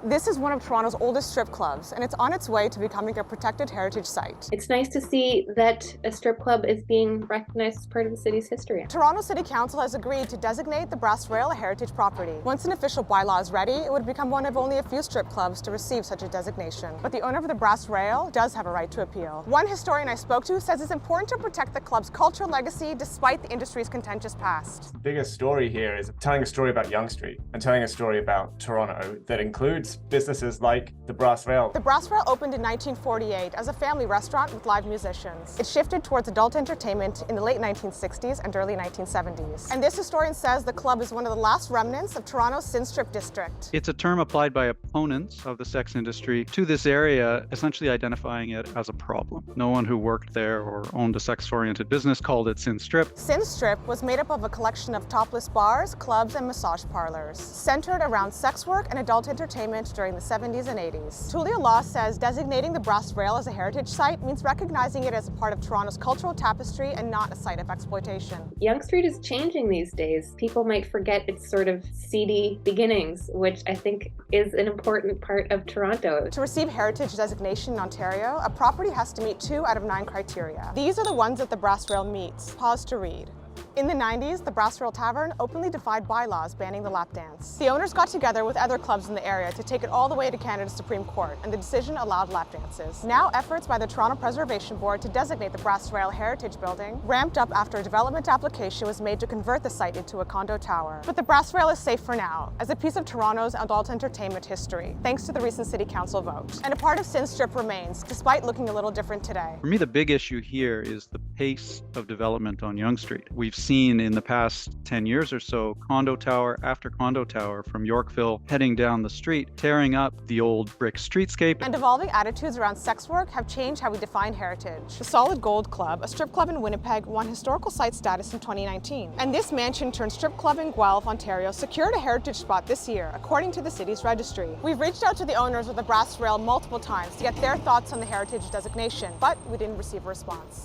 This is one of Toronto's oldest strip clubs, and it's on its way to becoming a protected heritage site. It's nice to see that a strip club is being recognized as part of the city's history. Toronto City Council has agreed to designate the Brass Rail a heritage property. Once an official bylaw is ready, it would become one of only a few strip clubs to receive such a designation. But the owner of the Brass Rail does have a right to appeal. One historian I spoke to says it's important to protect the club's cultural legacy despite the industry's contentious past. The biggest story here is telling a story about Yonge Street and telling a story about Toronto that includes businesses like the Brass Rail. The Brass Rail opened in 1948 as a family restaurant with live musicians. It shifted towards adult entertainment in the late 1960s and early 1970s. And this historian says the club is one of the last remnants of Toronto's Sin Strip district. It's a term applied by opponents of the sex industry to this area, essentially identifying it as a problem. No one who worked there or owned a sex-oriented business called it Sin Strip. Sin Strip was made up of a collection of topless bars, clubs, and massage parlors, centered around sex work and adult entertainment during the 70s and 80s. Tulia law says designating the Brass Rail as a heritage site means recognizing it as a part of Toronto's cultural tapestry and not a site of exploitation. Yonge Street is changing these days. People might forget its sort of seedy beginnings, which I think is an important part of Toronto. To receive heritage designation in Ontario, a property has to meet 2 out of 9 criteria. These are the ones that the Brass Rail meets. Pause to read. In the 90s, the Brass Rail Tavern openly defied bylaws banning the lap dance. The owners got together with other clubs in the area to take it all the way to Canada's Supreme Court, and the decision allowed lap dances. Now, efforts by the Toronto Preservation Board to designate the Brass Rail Heritage Building ramped up after a development application was made to convert the site into a condo tower. But the Brass Rail is safe for now, as a piece of Toronto's adult entertainment history, thanks to the recent City Council vote. And a part of Sin Strip remains, despite looking a little different today. For me, the big issue here is the pace of development on Yonge Street. We've seen in the past 10 years or so, condo tower after condo tower from Yorkville heading down the street, tearing up the old brick streetscape. And evolving attitudes around sex work have changed how we define heritage. The Solid Gold Club, a strip club in Winnipeg, won historical site status in 2019. And this mansion turned strip club in Guelph, Ontario, secured a heritage spot this year, according to the city's registry. We've reached out to the owners of the Brass Rail multiple times to get their thoughts on the heritage designation, but we didn't receive a response.